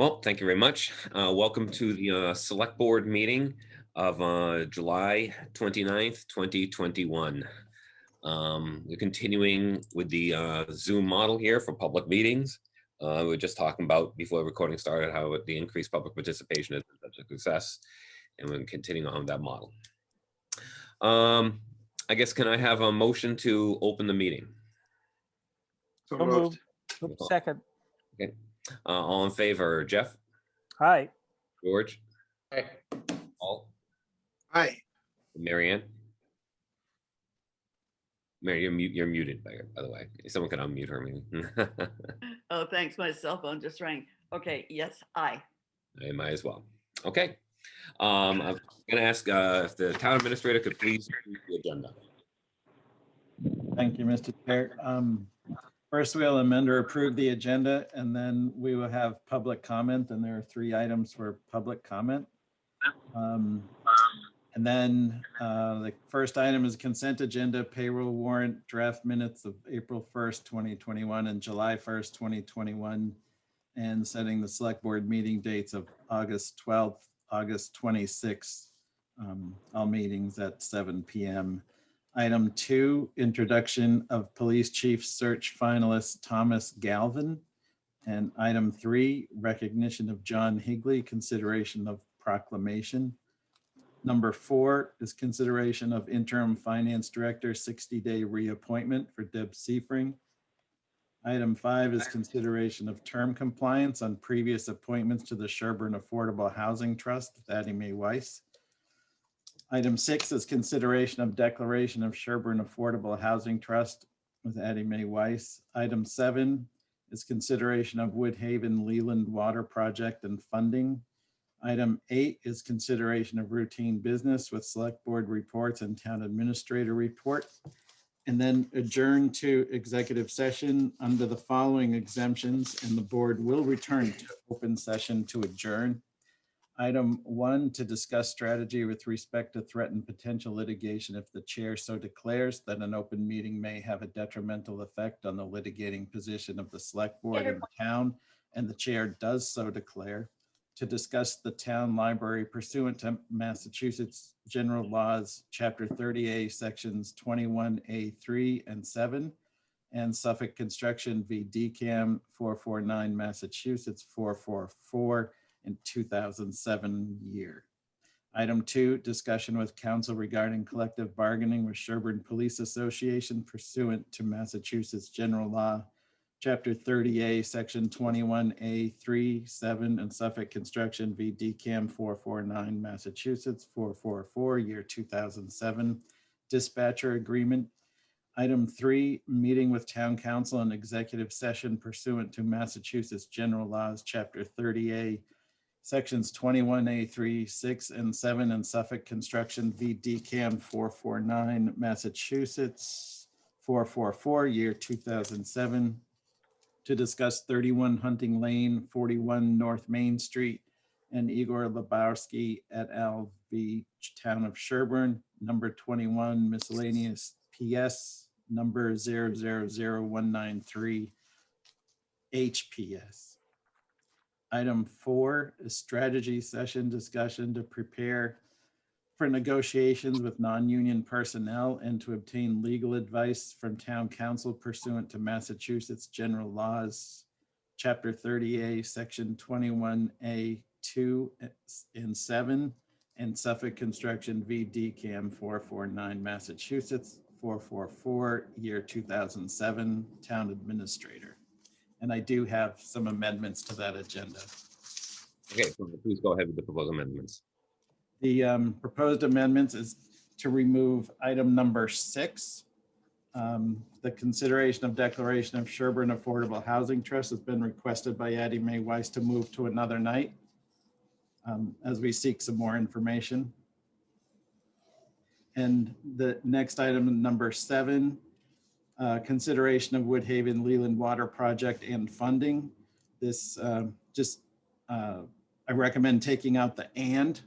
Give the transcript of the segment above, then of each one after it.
Well, thank you very much. Welcome to the Select Board meeting of July 29th, 2021. We're continuing with the Zoom model here for public meetings. We were just talking about before the recording started how the increased public participation is such a success, and we're continuing on that model. I guess, can I have a motion to open the meeting? So moved. Second. Okay. All in favor, Jeff? Hi. George? Aye. Paul? Aye. Marianne? Mary, you're muted, by the way. Someone can unmute her, maybe. Oh, thanks. My cell phone just rang. Okay, yes, aye. I might as well. Okay. I'm going to ask if the town administrator could please read the agenda. Thank you, Mr. Chair. First, we'll amend or approve the agenda, and then we will have public comment, and there are 3 items for public comment. And then the first item is consent agenda, payroll warrant, draft minutes of April 1st, 2021 and July 1st, 2021, and setting the select board meeting dates of August 12th, August 26th, all meetings at 7 p.m. Item 2, introduction of police chief search finalist Thomas Galvin. And item 3, recognition of John Higley, consideration of proclamation. Number 4 is consideration of interim finance director 60-day reappointment for Deb Seifring. Item 5 is consideration of term compliance on previous appointments to the Sherborn Affordable Housing Trust with Addie Mae Weiss. Item 6 is consideration of declaration of Sherborn Affordable Housing Trust with Addie Mae Weiss. Item 7 is consideration of Woodhaven Leland Water Project and funding. Item 8 is consideration of routine business with select board reports and town administrator report. And then adjourn to executive session under the following exemptions, and the board will return to open session to adjourn. Item 1, to discuss strategy with respect to threatened potential litigation if the chair so declares that an open meeting may have a detrimental effect on the litigating position of the select board in the town, and the chair does so declare. To discuss the town library pursuant to Massachusetts General Laws, Chapter 30A, Sections 21A3 and 7, and Suffolk Construction v. DCAM 449, Massachusetts 444 in 2007 year. Item 2, discussion with counsel regarding collective bargaining with Sherborn Police Association pursuant to Massachusetts General Law, Chapter 30A, Section 21A3, 7, and Suffolk Construction v. DCAM 449, Massachusetts 444, year 2007, dispatcher agreement. Item 3, meeting with town council and executive session pursuant to Massachusetts General Laws, Chapter 30A, Sections 21A3, 6, and 7, and Suffolk Construction v. DCAM 449, Massachusetts 444, year 2007, to discuss 31 Hunting Lane, 41 North Main Street, and Igor Lebowski et al. v. Town of Sherborn, number 21, miscellaneous PS, number 000193, HPS. Item 4 is strategy session discussion to prepare for negotiations with non-union personnel and to obtain legal advice from town council pursuant to Massachusetts General Laws, Chapter 30A, Section 21A 2 and 7, and Suffolk Construction v. DCAM 449, Massachusetts 444, year 2007, town administrator. And I do have some amendments to that agenda. Okay, so please go ahead with the proposed amendments. The proposed amendments is to remove item number 6. The consideration of declaration of Sherborn Affordable Housing Trust has been requested by Addie Mae Weiss to move to another night as we seek some more information. And the next item, number 7, consideration of Woodhaven Leland Water Project and funding. This I recommend taking out the "and"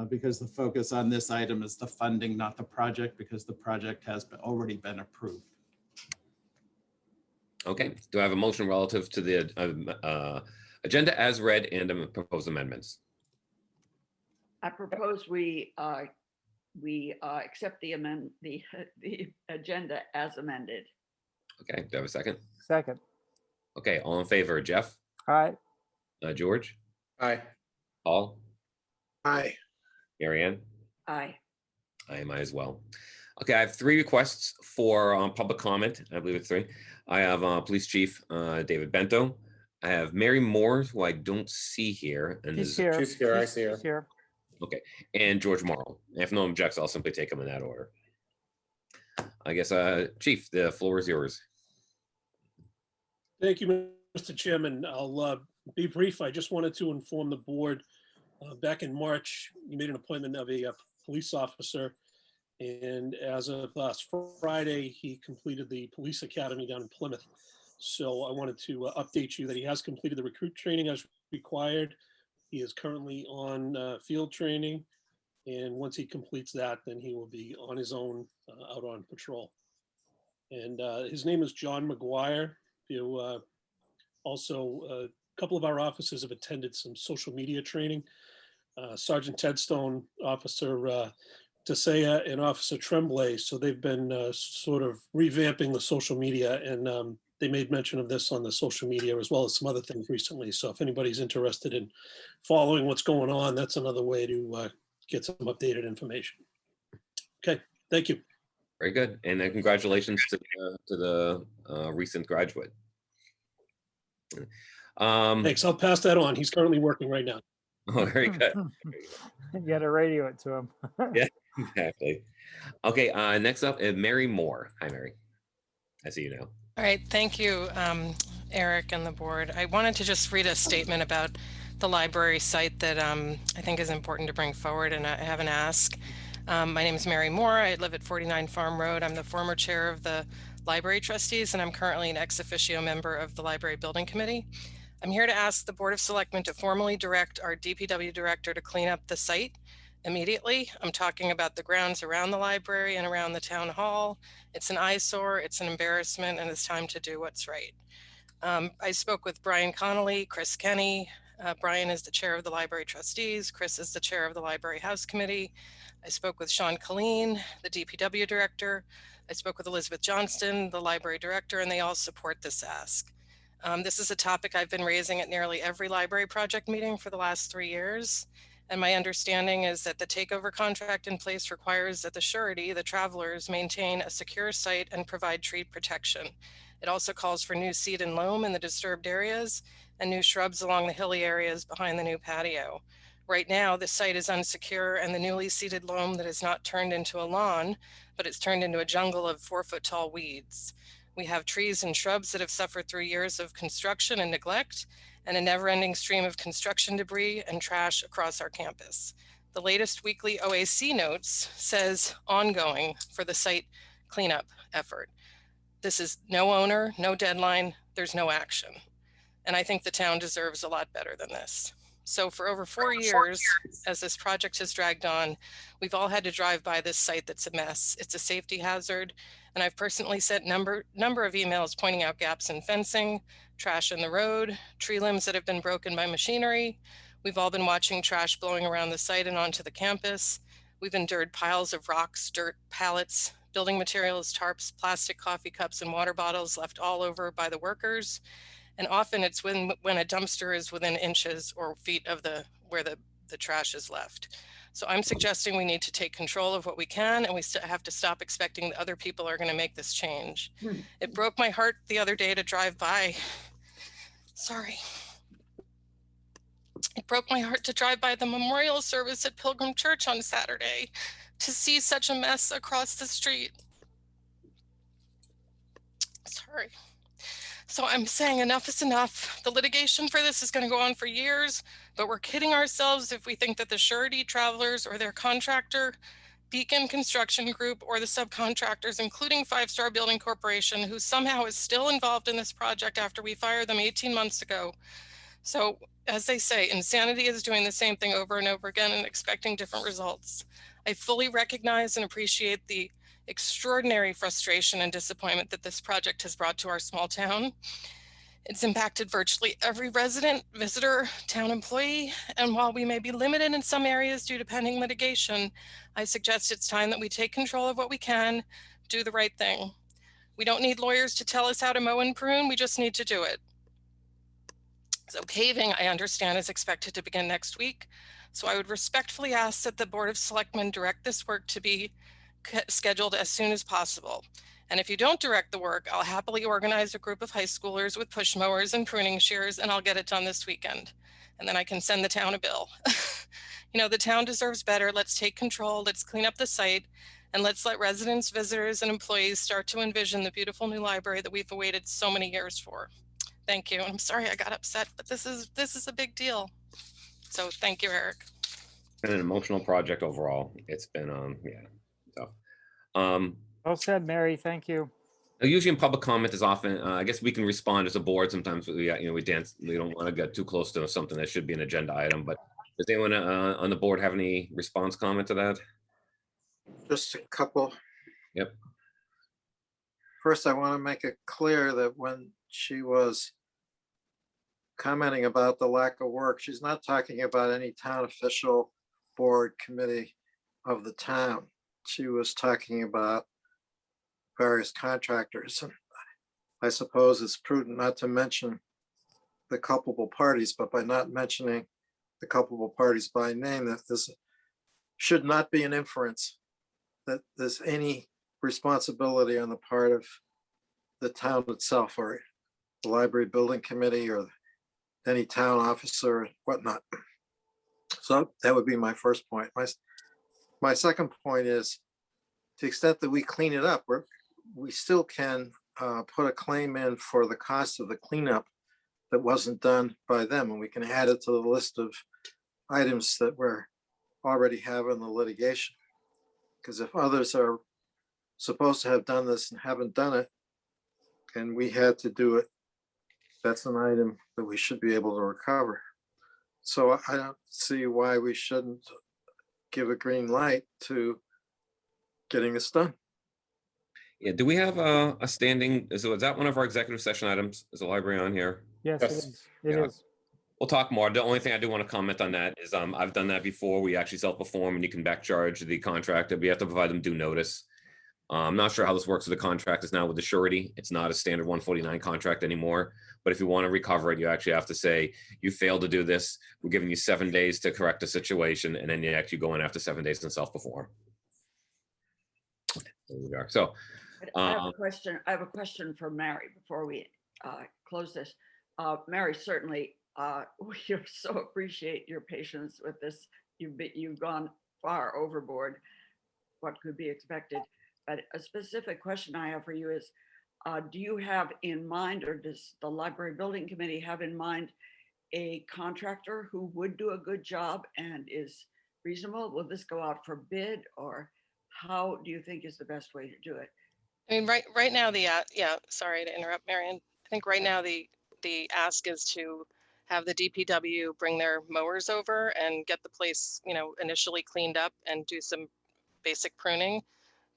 because the focus on this item is the funding, not the project, because the project has already been approved. Okay, do I have a motion relative to the Agenda as read and proposed amendments. I propose we accept the agenda as amended. Okay, do I have a second? Second. Okay, all in favor, Jeff, Aye. George, Aye. Paul, Aye. Mary Ann? Aye. I am as well. Okay, I have 3 requests for public comment. I believe it's 3. I have Police Chief David Bento. I have Mary Moore, who I don't see here, and She's here. She's here, I see her. She's here. okay, and George Morrow. If no objects, I'll simply take them in that order. I guess, Chief, the floor is yours. Thank you, Mr. Chairman. I'll be brief. I just wanted to inform the board, back in March, you made an appointment of a police officer. And as of last Friday, he completed the police academy down in Plymouth. So I wanted to update you that he has completed the recruit training as required. He is currently on field training. And once he completes that, then he will be on his own out on patrol. And his name is John McGuire. Also, a couple of our officers have attended some social media training. Sergeant Ted Stone, Officer Tasea, and Officer Tremblay. So they've been sort of revamping the social media, and they made mention of this on the social media as well as some other things recently. So if anybody's interested in following what's going on, that's another way to get some updated information. Okay, thank you. Very good, and congratulations to the recent graduate. Thanks. I'll pass that on. He's currently working right now. Oh, very good. You gotta radio it to him. Yeah. Exactly. Okay, next up is Mary Moore. Hi, Mary. I see you now. All right, thank you, Eric and the board. I wanted to just read a statement about the library site that I think is important to bring forward, and I have an ask. My name is Mary Moore. I live at 49 Farm Road. I'm the former chair of the library trustees, and I'm currently an ex officio member of the library building committee. I'm here to ask the Board of Selectmen to formally direct our DPW director to clean up the site immediately. I'm talking about the grounds around the library and around the town hall. It's an eyesore, it's an embarrassment, and it's time to do what's right. I spoke with Brian Connolly, Chris Kenny. Brian is the chair of the library trustees. Chris is the chair of the library house committee. I spoke with Sean Colleen, the DPW director. I spoke with Elizabeth Johnston, the library director, and they all support this ask. This is a topic I've been raising at nearly every library project meeting for the last 3 years. And my understanding is that the takeover contract in place requires that the surety, the travelers, maintain a secure site and provide tree protection. It also calls for new seed and loam in the disturbed areas and new shrubs along the hilly areas behind the new patio. Right now, the site is unsecure, and the newly seeded loam that is not turned into a lawn, but it's turned into a jungle of 4-foot tall weeds. We have trees and shrubs that have suffered through years of construction and neglect, and a never-ending stream of construction debris and trash across our campus. The latest weekly OAC notes says ongoing for the site cleanup effort. This is no owner, no deadline, there's no action. And I think the town deserves a lot better than this. So for over 4 years, as this project has dragged on, we've all had to drive by this site that's a mess. It's a safety hazard. And I've personally sent number of emails pointing out gaps in fencing, trash in the road, tree limbs that have been broken by machinery. We've all been watching trash blowing around the site and onto the campus. We've endured piles of rocks, dirt, pallets, building materials, tarps, plastic coffee cups, and water bottles left all over by the workers. And often it's when a dumpster is within inches or feet of where the trash is left. So I'm suggesting we need to take control of what we can, and we have to stop expecting that other people are going to make this change. It broke my heart the other day to drive by. Sorry. It broke my heart to drive by the memorial service at Pilgrim Church on Saturday to see such a mess across the street. Sorry. So I'm saying enough is enough. The litigation for this is going to go on for years, but we're kidding ourselves if we think that the surety, travelers, or their contractor, Beacon Construction Group, or the subcontractors, including 5 Star Building Corporation, who somehow is still involved in this project after we fired them 18 months ago. So as they say, insanity is doing the same thing over and over again and expecting different results. I fully recognize and appreciate the extraordinary frustration and disappointment that this project has brought to our small town. It's impacted virtually every resident, visitor, town employee, and while we may be limited in some areas due to pending litigation, I suggest it's time that we take control of what we can, do the right thing. We don't need lawyers to tell us how to mow and prune, we just need to do it. So paving, I understand, is expected to begin next week. So I would respectfully ask that the Board of Selectmen direct this work to be scheduled as soon as possible. And if you don't direct the work, I'll happily organize a group of high schoolers with push mowers and pruning shears, and I'll get it done this weekend. And then I can send the town a bill. You know, the town deserves better. Let's take control. Let's clean up the site. And let's let residents, visitors, and employees start to envision the beautiful new library that we've waited so many years for. Thank you. I'm sorry I got upset, but this is a big deal. So thank you, Eric. Been an emotional project overall. It's been, yeah, tough. Well said, Mary. Thank you. Usually in public comment is often, I guess we can respond as a board. Sometimes we, we dance, we don't want to get too close to something that should be an agenda item, but does anyone on the board have any response comment to that? Just a couple. Yep. First, I want to make it clear that when she was commenting about the lack of work, she's not talking about any town official, board, committee of the town. She was talking about various contractors. And I suppose it's prudent not to mention the culpable parties, but by not mentioning the culpable parties by name, that this should not be an inference that there's any responsibility on the part of the town itself or the library building committee or any town officer or whatnot. So that would be my first point. My second point is, to the extent that we clean it up, we still can put a claim in for the cost of the cleanup that wasn't done by them, and we can add it to the list of items that we're already have in the litigation. Because if others are supposed to have done this and haven't done it, and we had to do it, that's an item that we should be able to recover. So I don't see why we shouldn't give a green light to getting this done. Yeah, do we have a standing, is that one of our executive session items? Is the library on here? Yes, Yes. it is. It Yeah. is. We'll talk more. The only thing I do want to comment on that is I've done that before. We actually self-perform and you can back charge the contractor. We have to provide them due notice. I'm not sure how this works with the contractors now with the surety. It's not a standard 149 contract anymore. But if you want to recover it, you actually have to say, you failed to do this. We're giving you 7 days to correct the situation. And then you actually go in after 7 days and self-perform. There we are. So I have a question. I have a question for Mary before we close this. Mary, certainly, we so appreciate your patience with this. You've gone far overboard what could be expected. But a specific question I have for you is, do you have in mind, or does the library building committee have in mind a contractor who would do a good job and is reasonable? Will this go out for bid, or how do you think is the best way to do it? I mean, right now sorry to interrupt, Marion. I think right now the ask is to have the DPW bring their mowers over and get the place, initially cleaned up and do some basic pruning.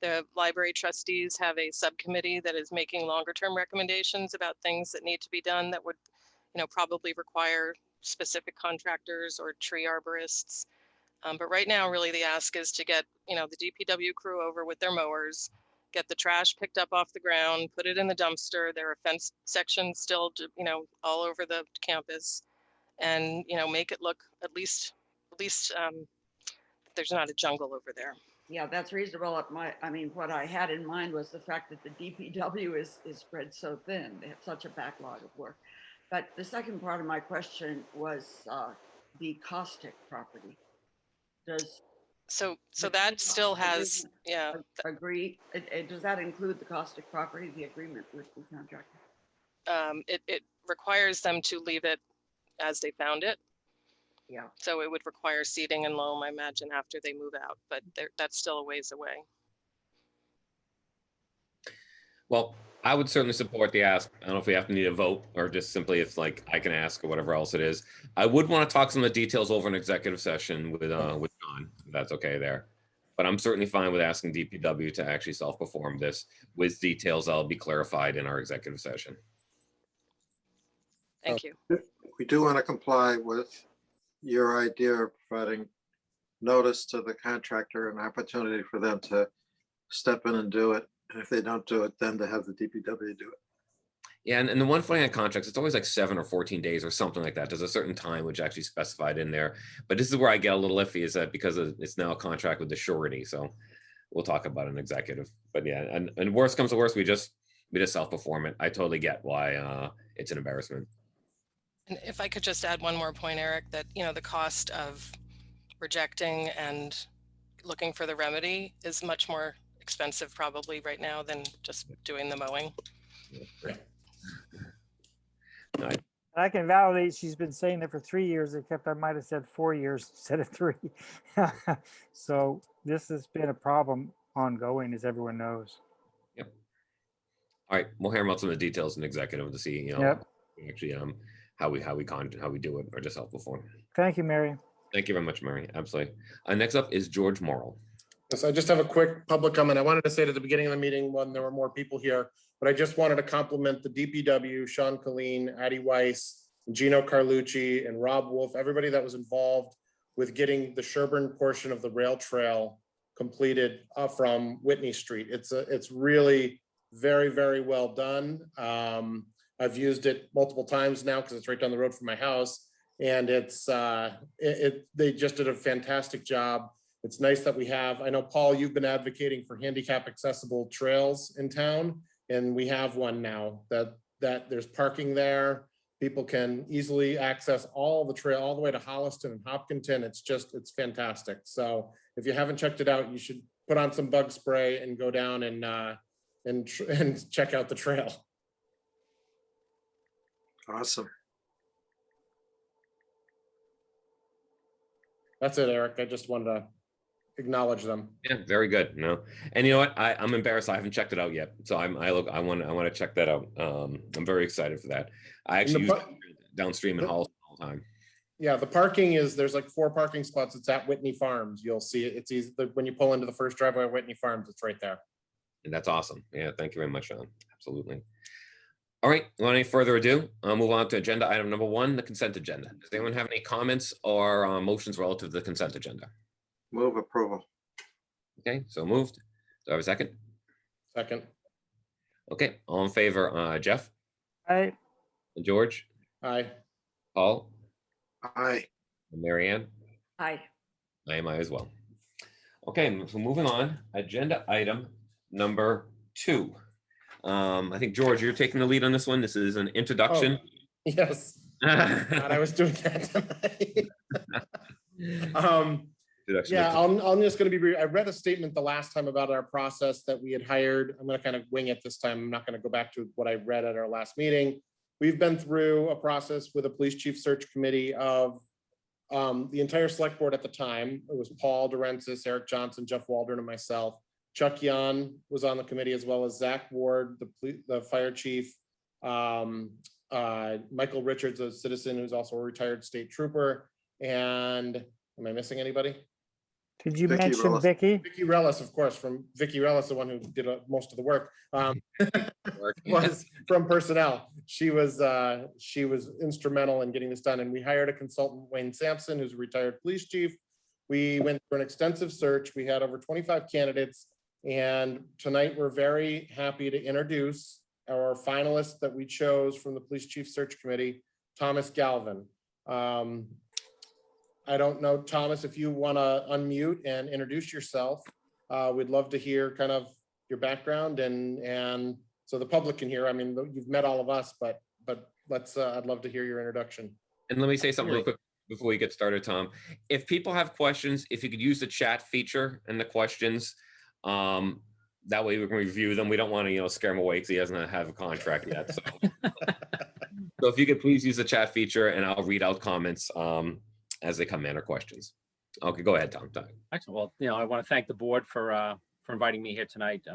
The library trustees have a subcommittee that is making longer term recommendations about things that need to be done that would, probably require specific contractors or tree arborists. But right now, really the ask is to get, the DPW crew over with their mowers, get the trash picked up off the ground, put it in the dumpster. There are fence sections still, all over the campus, and, make it look at least there's not a jungle over there. Yeah, that's reasonable. What I had in mind was the fact that the DPW is spread so thin. They have such a backlog of work. But the second part of my question was the caustic property. So that still has, yeah. Agree. Does that include the caustic property, the agreement with the contractor? It requires them to leave it as they found it. Yeah. So it would require seeding and loam, I imagine, after they move out, but that's still a ways away. well, I would certainly support the ask. I don't know if we have to need a vote or just simply if like I can ask or whatever else it is. I would want to talk some of the details over an executive session with John, if that's okay there. But I'm certainly fine with asking DPW to actually self-perform this with details that'll be clarified in our executive session. Thank you. We do want to comply with your idea of providing notice to the contractor, an opportunity for them to step in and do it. And if they don't do it, then to have the DPW do it. Yeah, and the one thing on contracts, it's always like 7 or 14 days or something like that. There's a certain time which actually specified in there. But this is where I get a little iffy, is that because it's now a contract with the surety. So we'll talk about an executive. But yeah, and worst comes to worst, we just self-perform it. I totally get why it's an embarrassment. And if I could just add one more point, Eric, that, you know, the cost of rejecting and looking for the remedy is much more expensive probably right now than just doing the mowing. I can validate she's been saying that for 3 years, except I might have said 4 years instead of 3. So this has been a problem ongoing, as everyone knows. Yep. All right, we'll hammer out some of the details in executive to see, you know, Yep. actually how we do it, or just help perform. Thank you, Mary. Thank you very much, Mary. Absolutely. Next up is George Morrow. Yes, I just have a quick public comment. I wanted to say it at the beginning of the meeting when there were more people here, but I just wanted to compliment the DPW, Sean Colleen, Addie Weiss, Gino Carlucci, and Rob Wolf, everybody that was involved with getting the Sherborn portion of the rail trail completed from Whitney Street. It's really very, very well done. I've used it multiple times now because it's right down the road from my house, and they just did a fantastic job. It's nice that we have, I know, Paul, you've been advocating for handicap accessible trails in town, and we have one now that there's parking there. People can easily access all the trail all the way to Holliston and Hopkinton. It's fantastic. So if you haven't checked it out, you should put on some bug spray and go down and check out the trail. Awesome. That's it, Eric. I just wanted to acknowledge them. Yeah, very good. No, and you know what? I'm embarrassed. I haven't checked it out yet. So I want to check that out. I'm very excited for that. I actually use it downstream in Holliston all the time. Yeah, the parking there's like 4 parking spots. It's at Whitney Farms. You'll see it. It's easy when you pull into the first driveway at Whitney Farms. It's right there. And that's awesome. Yeah, thank you very much, Sean. Absolutely. All right, without any further ado, I'll move on to agenda item number 1, the consent agenda. Does anyone have any comments or motions relative to the consent agenda? Move approval. Okay, so moved. Do I have a second? Second. Okay, all in favor, Jeff, Aye. George, Aye. Paul, Aye. and Mary Ann? Aye. I am I as well. Okay, so moving on, agenda item number 2. I think, George, you're taking the lead on this one. This is an introduction. Oh, yes. God, I was doing that tonight. Introduction. Yeah, I'm just going to be brief. I read a statement the last time about our process that we had hired. I'm going to kind of wing it this time. I'm not going to go back to what I read at our last meeting. We've been through a process with a police chief search committee of the entire select board at the time. It was Paul Durensis, Eric Johnson, Jeff Waldron, and myself. Chuck Yan was on the committee, as well as Zach Ward, the fire chief, Michael Richards, a citizen who's also a retired state trooper. And am I missing anybody? Did you Vicky mention Rellis. Vicky? Vicky Rellis, of course, from Vicky Rellis, the one who did most of the work, was from personnel. She was instrumental in getting this done. And we hired a consultant, Wayne Sampson, who's a retired police chief. We went through an extensive search. We had over 25 candidates. And tonight we're very happy to introduce our finalist that we chose from the police chief search committee, Thomas Galvin. I don't know, Thomas, if you want to unmute and introduce yourself. We'd love to hear kind of your background and so the public can hear. I mean, you've met all of us, but let's I'd love to hear your introduction. And let me say something real quick before we get started, Tom. If people have questions, if you could use the chat feature and the questions, that way we can review them. We don't want to, scare him away because he doesn't have a contract yet. So. So if you could please use the chat feature and I'll read out comments as they come in or questions. Okay, go ahead, Tom. Excellent. Well, I want to thank the board for inviting me here tonight.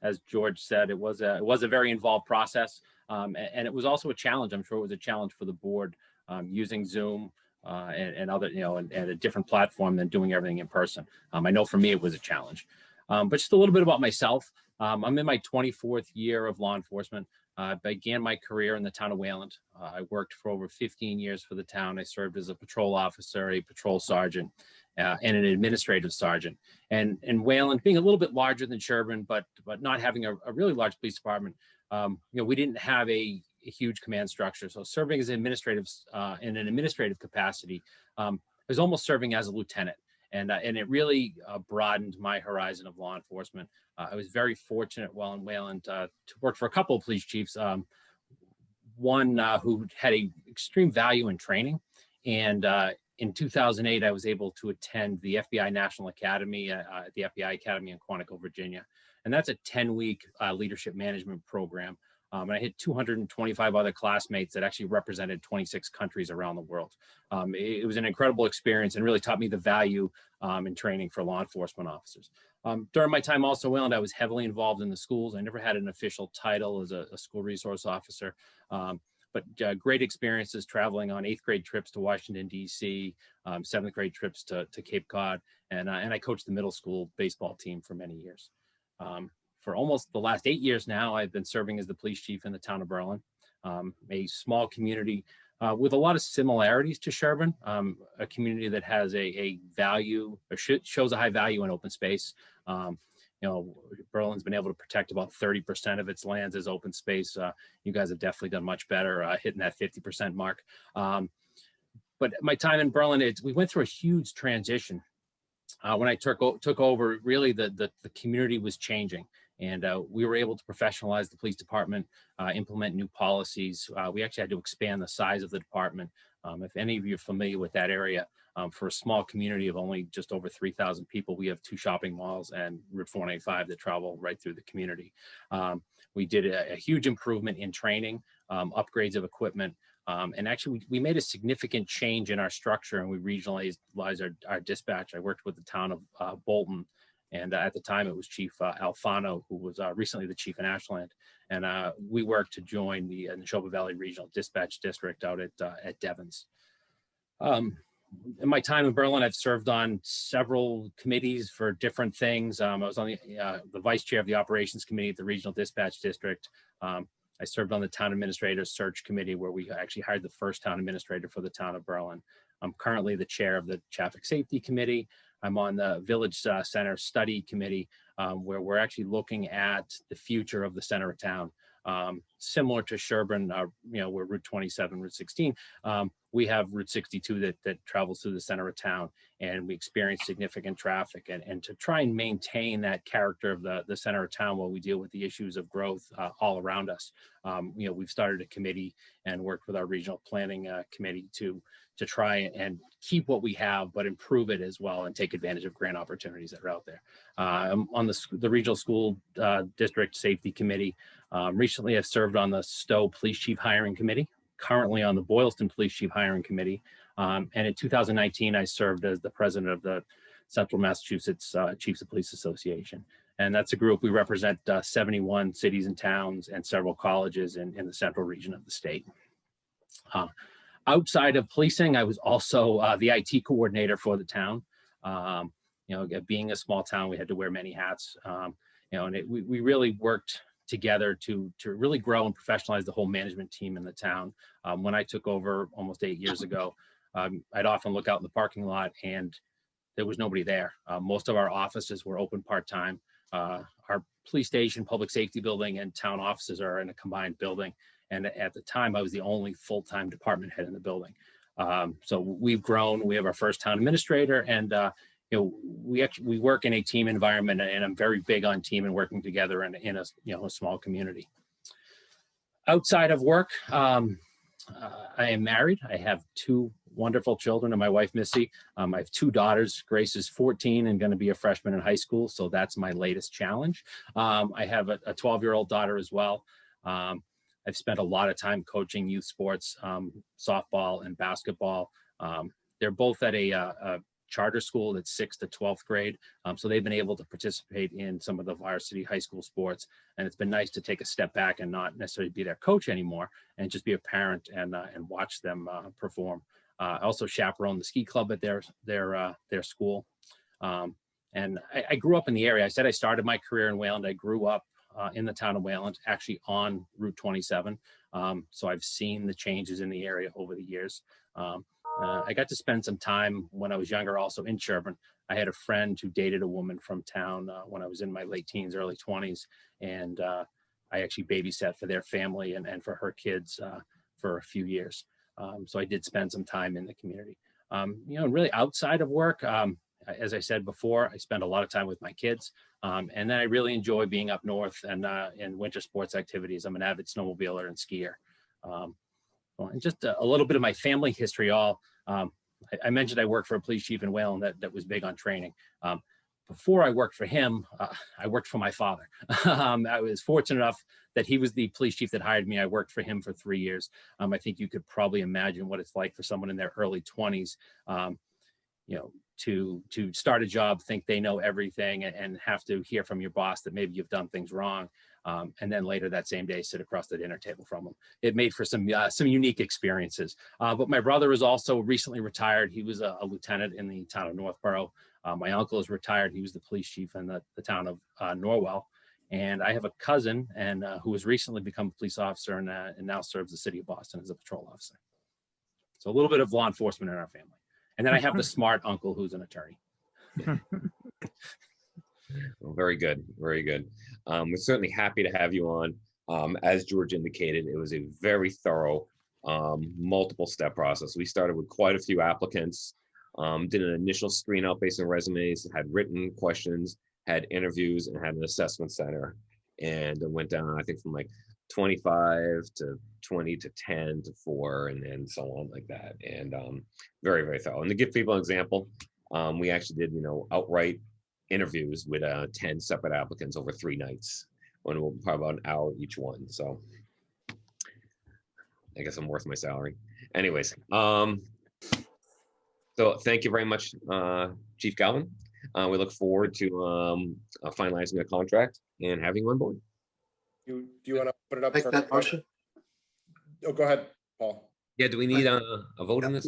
As George said, it was a very involved process, and it was also a challenge. I'm sure it was a challenge for the board using Zoom and other, and a different platform than doing everything in person. I know for me it was a challenge. But just a little bit about myself. I'm in my 24th year of law enforcement. I began my career in the town of Wayland. I worked for over 15 years for the town. I served as a patrol officer, a patrol sergeant, and an administrative sergeant. And Wayland, being a little bit larger than Sherborn, but not having a really large police department, we didn't have a huge command structure. So serving as an administrative in an administrative capacity, I was almost serving as a lieutenant. And it really broadened my horizon of law enforcement. I was very fortunate while in Wayland to work for a couple of police chiefs, one who had a extreme value in training. And in 2008, I was able to attend the FBI National Academy at the FBI Academy in Quantico, Virginia. And that's a 10-week leadership management program. And I had 225 other classmates that actually represented 26 countries around the world. It was an incredible experience and really taught me the value in training for law enforcement officers. During my time also in Wayland, I was heavily involved in the schools. I never had an official title as a school resource officer, but great experiences traveling on 8th grade trips to Washington, D.C., 7th grade trips to Cape Cod, and I coached the middle school baseball team for many years. For almost the last 8 years now, I've been serving as the police chief in the town of Berlin, a small community with a lot of similarities to Sherborn, a community that has a value, or shows a high value in open space. Berlin's been able to protect about 30% of its lands as open space. You guys have definitely done much better hitting that 50% mark. But my time in Berlin, we went through a huge transition. When I took over, really the community was changing. And we were able to professionalize the police department, implement new policies. We actually had to expand the size of the department. If any of you are familiar with that area, for a small community of only just over 3,000 people, we have 2 shopping malls and Route 485 that travel right through the community. We did a huge improvement in training, upgrades of equipment, and actually we made a significant change in our structure, and we regionalized our dispatch. I worked with the town of Bolton. And at the time, it was Chief Alfano, who was recently the chief in Ashland. And we worked to join the Neshoba Valley Regional Dispatch District out at Devens. In my time in Berlin, I've served on several committees for different things. I was on the vice chair of the operations committee at the Regional Dispatch District. I served on the town administrator search committee, where we actually hired the first town administrator for the town of Berlin. I'm currently the chair of the traffic safety committee. I'm on the Village Center Study Committee, where we're actually looking at the future of the center of town. Similar to Sherborn, we're Route 27, Route 16. We have Route 62 that travels through the center of town, and we experience significant traffic. And to try and maintain that character of the center of town while we deal with the issues of growth all around us, we've started a committee and worked with our regional planning committee to try and keep what we have, but improve it as well and take advantage of grant opportunities that are out there. I'm on the Regional School District Safety Committee. Recently, I've served on the Stowe Police Chief Hiring Committee, currently on the Boylston Police Chief Hiring Committee. And in 2019, I served as the president of the Central Massachusetts Chiefs of Police Association. And that's a group, we represent 71 cities and towns and several colleges in the central region of the state. Outside of policing, I was also the IT coordinator for the town. Being a small town, we had to wear many hats. And we really worked together to really grow and professionalize the whole management team in the town. When I took over almost 8 years ago, I'd often look out in the parking lot and there was nobody there. Most of our offices were open part-time. Our police station, public safety building, and town offices are in a combined building. And at the time, I was the only full-time department head in the building. So we've grown. We have our first town administrator, and we work in a team environment, and I'm very big on team and working together in a small community. Outside of work, I am married. I have 2 wonderful children and my wife, Missy. I have 2 daughters. Grace is 14 and going to be a freshman in high school, so that's my latest challenge. I have a 12-year-old daughter as well. I've spent a lot of time coaching youth sports, softball and basketball. They're both at a charter school that's 6th to 12th grade. So they've been able to participate in some of the varsity high school sports. And it's been nice to take a step back and not necessarily be their coach anymore and just be a parent and watch them perform. I also chaperone the ski club at their school. And I grew up in the area. I said I started my career in Wayland. I grew up in the town of Wayland, actually on Route 27. So I've seen the changes in the area over the years. I got to spend some time when I was younger also in Sherborn. I had a friend who dated a woman from town when I was in my late teens, early 20s. And I actually babysat for their family and for her kids for a few years. So I did spend some time in the community. Really outside of work, as I said before, I spend a lot of time with my kids. And then I really enjoy being up north and in winter sports activities. I'm an avid snowmobiler and skier. And just a little bit of my family history. I mentioned I worked for a police chief in Wayland that was big on training. Before I worked for him, I worked for my father. I was fortunate enough that he was the police chief that hired me. I worked for him for 3 years. I think you could probably imagine what it's like for someone in their early 20s, to start a job, think they know everything, and have to hear from your boss that maybe you've done things wrong. And then later that same day, sit across the dinner table from them. It made for some unique experiences. But my brother is also recently retired. He was a lieutenant in the town of Northborough. My uncle is retired. He was the police chief in the town of Norwell. And I have a cousin who has recently become a police officer and now serves the city of Boston as a patrol officer. So a little bit of law enforcement in our family. And then I have the smart uncle who's an attorney. Well, very good. Very good. We're certainly happy to have you on. As George indicated, it was a very thorough, multiple step process. We started with quite a few applicants, did an initial screen out based on resumes, had written questions, had interviews, and had an assessment center. And it went down, I think, from like 25 to 20 to 10 to 4 and so on like that. And very, very thorough. And to give people an example, we actually did, outright interviews with 10 separate applicants over 3 nights, probably about an hour each one. So I guess I'm worth my salary. Anyways, so thank you very much, Chief Galvin. We look forward to finalizing the contract and having you on board. Do you want to put it up? Make for that motion. Oh, go ahead, Paul. Yeah, do we need a vote on this?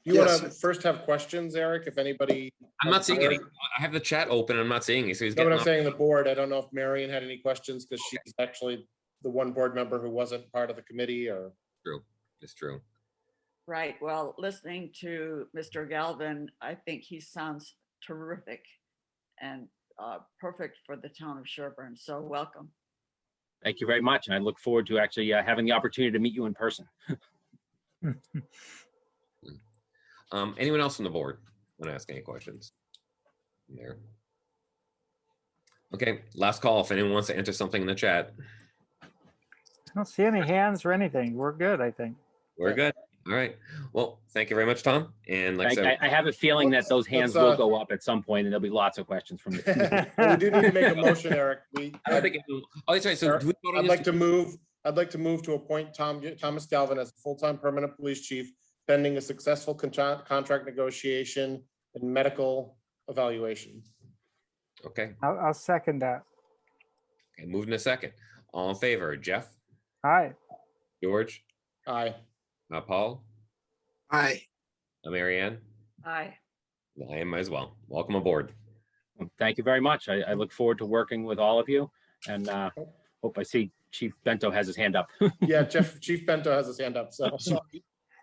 You want to first have questions, Eric, if anybody? I'm not seeing any. I have the chat open. I'm not seeing it. So he's No, but getting I'm saying the board. I don't know if Marion had any questions because she's actually the one board member who wasn't part of the committee or. True. It's true. Right. Well, listening to Mr. Galvin, I think he sounds terrific and perfect for the town of Sherborn. So welcome. Thank you very much. And I look forward to actually having the opportunity to meet you in person. Anyone else from the board want to ask any questions? There. Okay, last call. If anyone wants to enter something in the chat. I don't see any hands or anything. We're good, I think. We're good. All right. Well, thank you very much, Tom. And like I said, I have a feeling that those hands will go up at some point and there'll be lots of questions from the Well, we do need to make a motion, Eric. I don't think oh, that's right. So do we vote on I'd this? like to move to appoint Thomas Galvin as full-time permanent police chief pending a successful contract negotiation and medical evaluation. Okay. I'll second that. Okay, moved in a second. All in favor, Jeff, Aye. George, Aye. Paul, Aye. Marianne. Aye. I am as well. Welcome aboard. Thank you very much. I look forward to working with all of you and hope I see Chief Bento has his hand up. Yeah, Chief Bento has his hand up. So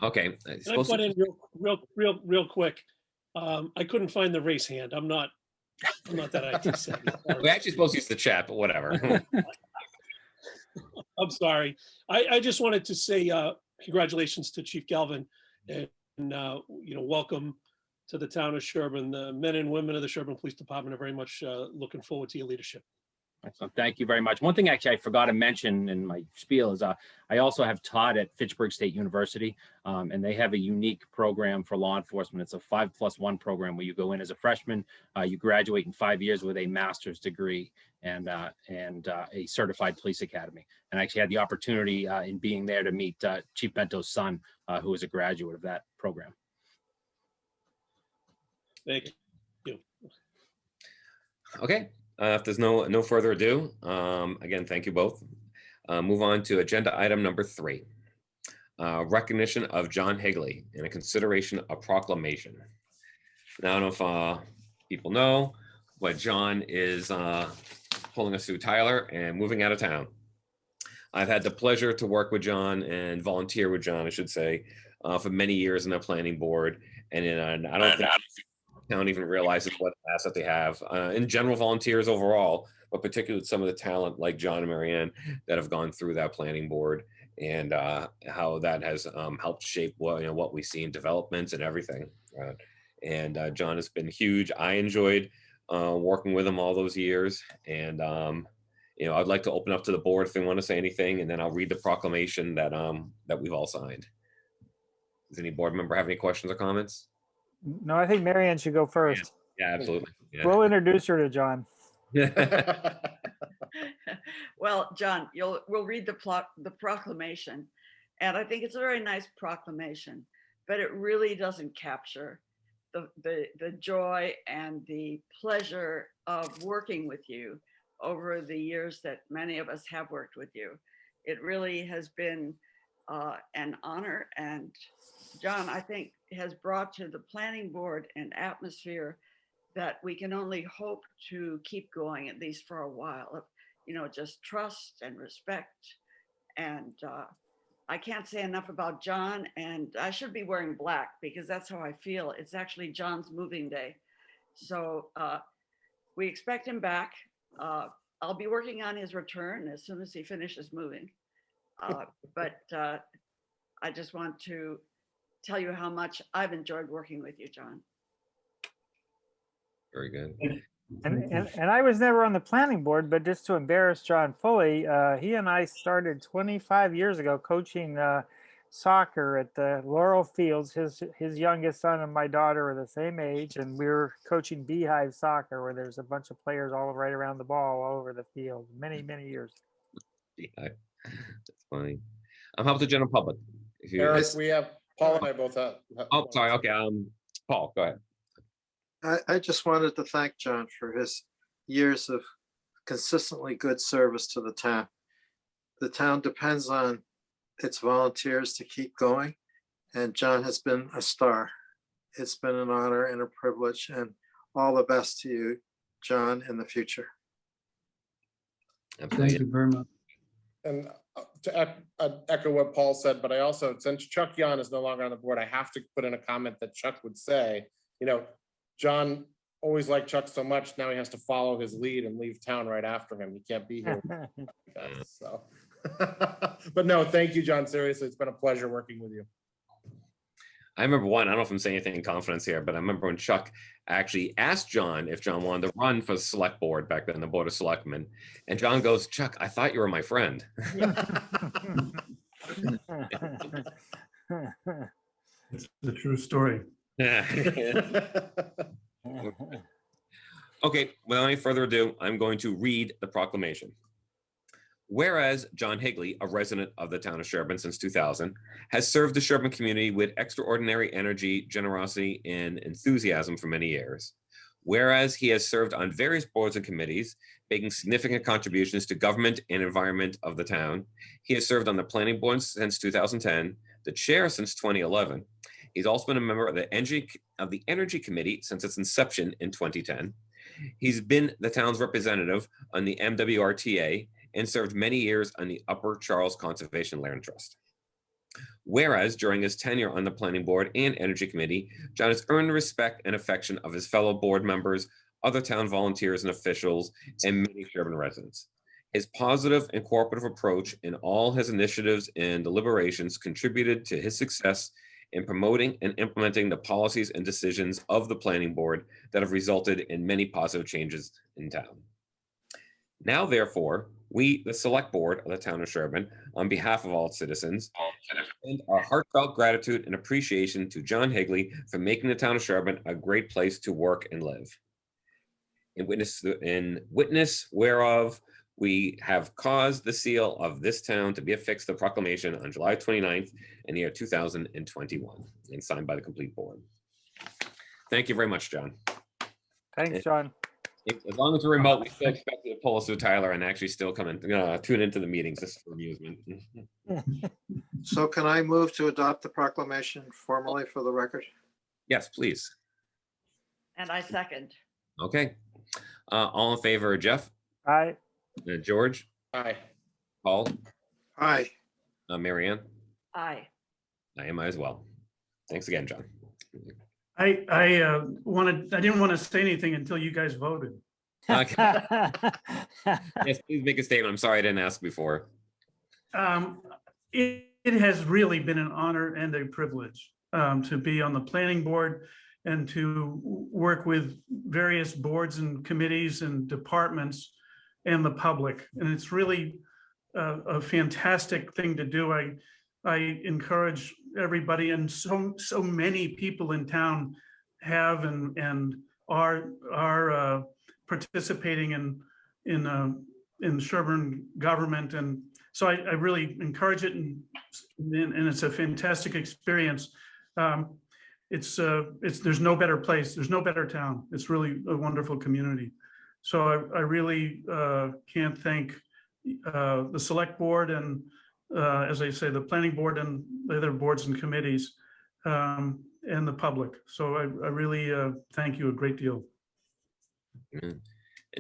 Okay. Can I put in real quick? I couldn't find the raise hand. I'm not that IT savvy. We're actually supposed to use the chat, but whatever. I'm sorry. I just wanted to say congratulations to Chief Galvin and welcome to the town of Sherborn. The men and women of the Sherborn Police Department are very much looking forward to your leadership. Excellent. Thank you very much. One thing actually I forgot to mention in my spiel is I also have taught at Fitchburg State University, and they have a unique program for law enforcement. It's a 5+1 program where you go in as a freshman, you graduate in 5 years with a master's degree and a certified police academy. And I actually had the opportunity in being there to meet Chief Bento's son, who is a graduate of that program. Thank you. Okay. If there's no further ado, again, thank you both. Move on to agenda item number 3. Recognition of John Higley and a consideration of proclamation. Now, I don't know if people know, but John is pulling us through Tyler and moving out of town. I've had the pleasure to work with John and volunteer with John, I should say, for many years in the planning board. And I don't think the town even realizes what asset they have. In general, volunteers overall, but particularly with some of the talent like John and Marianne that have gone through that planning board, and how that has helped shape what we see in developments and everything. And John has been huge. I enjoyed working with him all those years. And I'd like to open up to the board if they want to say anything, and then I'll read the proclamation that we've all signed. Does any board member have any questions or comments? No, I think Marianne should go first. Yeah, absolutely. Yeah. We'll introduce her to John. Well, John, we'll read the proclamation, and I think it's a very nice proclamation, but it really doesn't capture the joy and the pleasure of working with you over the years that many of us have worked with you. It really has been an honor, and John, I think, has brought to the planning board an atmosphere that we can only hope to keep going, at least for a while. Just trust and respect. And I can't say enough about John, and I should be wearing black because that's how I feel. It's actually John's moving day. So we expect him back. I'll be working on his return as soon as he finishes moving. But I just want to tell you how much I've enjoyed working with you, John. Very good. And I was never on the planning board, but just to embarrass John fully, he and I started 25 years ago coaching soccer at the Laurel Fields. His youngest son and my daughter are the same age, and we were coaching Beehive soccer, where there's a bunch of players all right around the ball, all over the field. Many years. Beehive. That's funny. How about the general public? Eric, we have Paul and I both have. Oh, sorry. Okay. Paul, go ahead. I just wanted to thank John for his years of consistently good service to the town. The town depends on its volunteers to keep going, and John has been a star. It's been an honor and a privilege, and all the best to you, John, in the future. Thank you very much. And to echo what Paul said, but I also, since Chuck Yon is no longer on the board, I have to put in a comment that Chuck would say, John always liked Chuck so much, now he has to follow his lead and leave town right after him. He can't be here. So, but no, thank you, John. Seriously, it's been a pleasure working with you. I remember one, I don't know if I'm saying anything in confidence here, but I remember when Chuck actually asked John if John wanted to run for the select board back then, the Board of Selectmen. And John goes, Chuck, I thought you were my friend. It's the true story. Okay, without any further ado, I'm going to read the proclamation. Whereas John Higley, a resident of the town of Sherborn since 2000, has served the Sherborn community with extraordinary energy, generosity, and enthusiasm for many years. Whereas he has served on various boards and committees, making significant contributions to government and environment of the town. He has served on the planning board since 2010, the chair since 2011. He's also been a member of the Energy Committee since its inception in 2010. He's been the town's representative on the MWRTA and served many years on the Upper Charles Conservation Land Trust. Whereas during his tenure on the Planning Board and Energy Committee, John has earned the respect and affection of his fellow board members, other town volunteers and officials, and many Sherborn residents. His positive and cooperative approach in all his initiatives and deliberations contributed to his success in promoting and implementing the policies and decisions of the planning board that have resulted in many positive changes in town. Now, therefore, we, the select board of the town of Sherborn, on behalf of all citizens, extend our heartfelt gratitude and appreciation to John Higley for making the town of Sherborn a great place to work and live. In witness whereof, we have caused the seal of this town to be affixed the proclamation on July 29th in the year 2021 and signed by the complete board. Thank you very much, John. Thanks, John. As long as we're remote, we still expect you to pull us through Tyler and actually still come and tune into the meetings just for amusement. So can I move to adopt the proclamation formally for the record? Yes, please. And I second. Okay. All in favor, Jeff, Aye. George, Aye. Paul, Aye. Mary Ann, Aye. I am as well. Thanks again, John. I didn't want to say anything until you guys voted. Okay. Yes, please make a statement. I'm sorry I didn't ask before. It has really been an honor and a privilege to be on the planning board and to work with various boards and committees and departments and the public. And it's really a fantastic thing to do. I encourage everybody, and so many people in town have and are participating in Sherborn government, and so I really encourage it, and it's a fantastic experience. There's no better place, there's no better town. It's really a wonderful community. So I really can't thank the select board and as I say, the planning board and the other boards and committees and the public. So I really thank you a great deal. And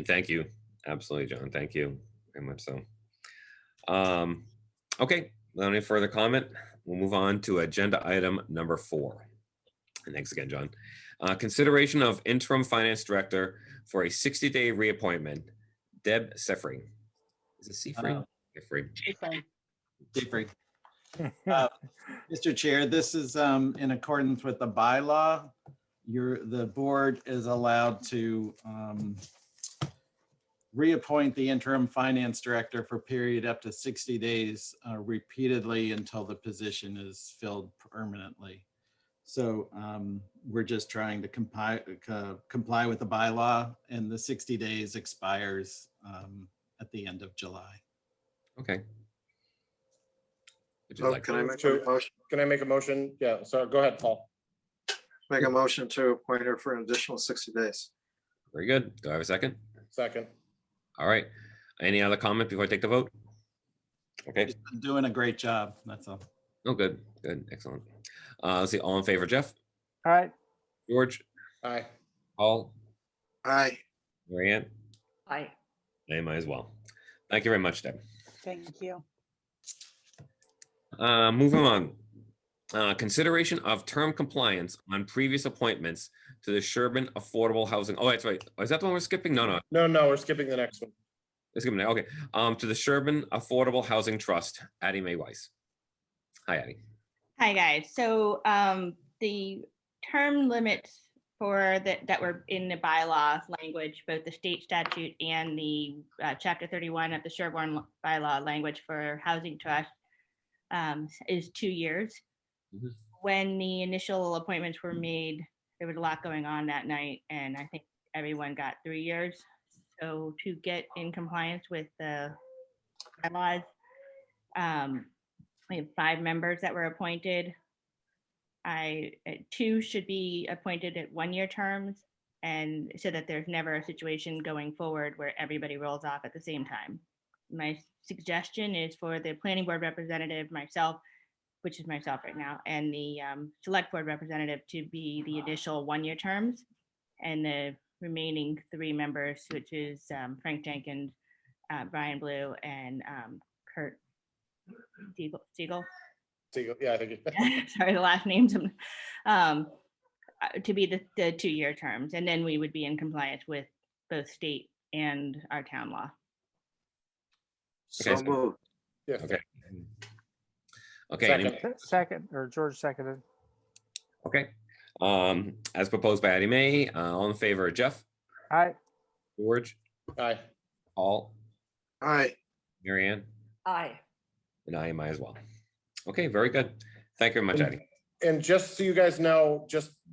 thank you. Absolutely, John. Thank you very much so. Okay, without any further comment, we'll move on to agenda item number 4. And thanks again, John. Consideration of interim finance director for a 60-day reappointment, Deb Seffrey. Is it Seffrey? Seffrey. Jeffrey. Mr. Chair, this is in accordance with the bylaw. The board is allowed to reappoint the interim finance director for a period up to 60 days repeatedly until the position is filled permanently. So we're just trying to comply with the bylaw, and the 60 days expires at the end of July. Okay. So can I make a motion? Can I make a motion? Yeah, so go ahead, Paul. Make a motion to appoint her for an additional 60 days. Very good. Do I have a second? Second. All right. Any other comment before I take the vote? Okay. She's been doing a great job. That's all. Oh, good. Good. Excellent. Let's see. All in favor, Jeff? All right. George? Aye. Paul? Aye. Mary Ann? Aye. I am as well. Thank you very much, Deb. Thank you. Moving on. Consideration of term compliance on previous appointments to the Sherborn Affordable Housing. Oh, that's right. Is that the one we're skipping? No. No, we're skipping the next one. Let's skip it now. Okay. To the Sherborn Affordable Housing Trust, Addie Mae Weiss. Hi, Addie. Hi, guys. So the term limits for that were in the bylaw language, both the state statute and the chapter 31 of the Sherborn bylaw language for housing trust is 2 years. Mhm. When the initial appointments were made, there was a lot going on that night, and I think everyone got 3 years. So to get in compliance with the bylaws, we have 5 members that were appointed. 2 should be appointed at 1-year terms, and so that there's never a situation going forward where everybody rolls off at the same time. My suggestion is for the planning board representative, myself, which is myself right now, and the select board representative to be the initial 1-year terms, and the remaining 3 members, which is Frank Jenkins, Brian Blue, and Kurt Siegel. Yeah, I think. Sorry, the last names. To be the 2-year terms, and then we would be in compliance with both state and our town law. So moved. Yeah. Okay. Okay. Second. Second, or George seconded. Okay. As proposed by Addie Mae, all in favor, Jeff? All right. George? Aye. Paul? Aye. Mary Ann? Aye. And I am as well. Okay, very good. Thank you very much, Addie. And just so you guys know,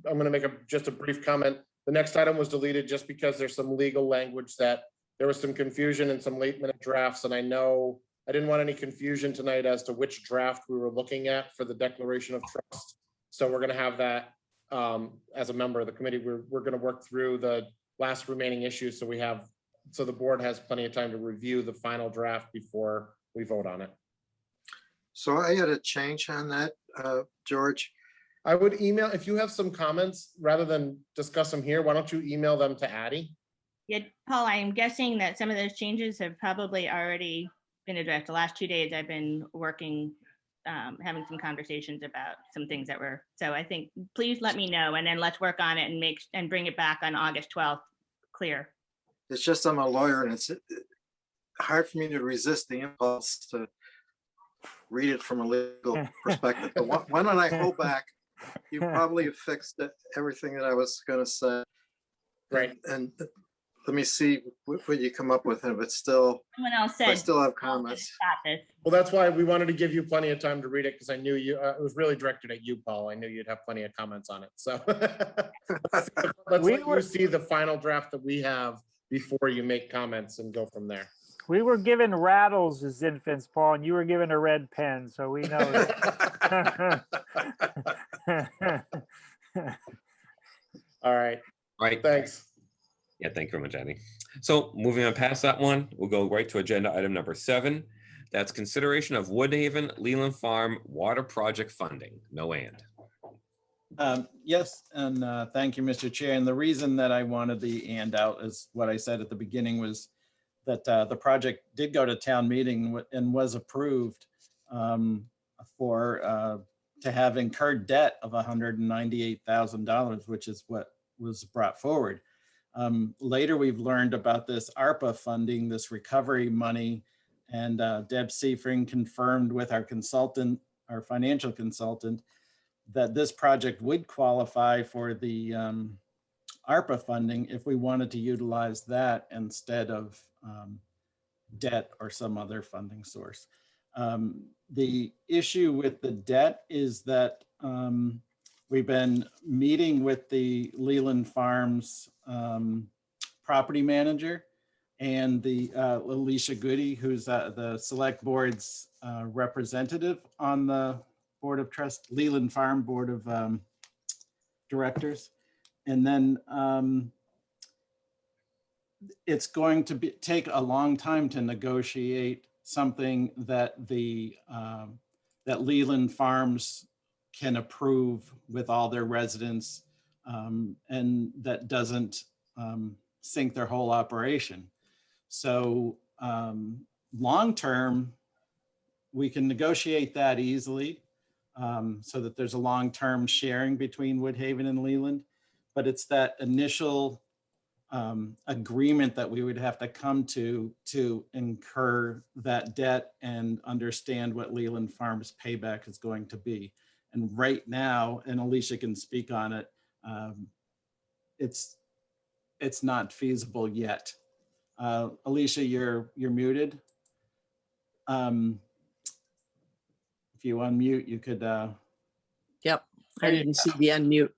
I'm going to make just a brief comment. The next item was deleted just because there's some legal language that there was some confusion in some late minute drafts. And I know I didn't want any confusion tonight as to which draft we were looking at for the declaration of trust. So we're going to have that as a member of the committee. We're going to work through the last remaining issues. So the board has plenty of time to review the final draft before we vote on it. So I had a change on that, George. I would email, if you have some comments, rather than discuss them here, why don't you email them to Addie? Yeah, Paul, I'm guessing that some of those changes have probably already been addressed. The last 2 days I've been working, having some conversations about some things that were, so I think, please let me know and then let's work on it and bring it back on August 12th clear. It's just I'm a lawyer and it's hard for me to resist the impulse to read it from a legal perspective. But why don't I hold back? You probably have fixed everything that I was going to say. Right. And let me see what you come up with. And if it's still, Someone else I said. still have comments. Stop this. Well, that's why we wanted to give you plenty of time to read it, because I knew you, it was really directed at you, Paul. I knew you'd have plenty of comments on it. So let's let you see the final draft that we have before you make comments and go from there. We were given rattles as infants, Paul, and you were given a red pen, so we know that. All right. Right. Thanks. Yeah, thank you very much, Andy. So moving on past that one, we'll go right to agenda item number 7. That's consideration of Woodhaven Leland Farm water project funding. No and. Yes, and thank you, Mr. Chair. And the reason that I wanted the and out is what I said at the beginning was that the project did go to town meeting and was approved to have incurred debt of $198,000, which is what was brought forward. Later, we've learned about this ARPA funding, this recovery money, and Deb Seifring confirmed with our consultant, our financial consultant, that this project would qualify for the ARPA funding if we wanted to utilize that instead of debt or some other funding source. The issue with the debt is that we've been meeting with the Leland Farms property manager and the Alicia Goody, who's the select board's representative on the board of trust, Leland Farm Board of Directors. And then it's going to take a long time to negotiate something that that Leland Farms can approve with all their residents, and that doesn't sink their whole operation. So long-term, we can negotiate that easily so that there's a long-term sharing between Woodhaven and Leland, but it's that initial agreement that we would have to come to incur that debt and understand what Leland Farms payback is going to be. And right now, and Alicia can speak on it, it's not feasible yet. Alicia, you're muted. If you unmute, you could. Yep, I didn't see the unmute.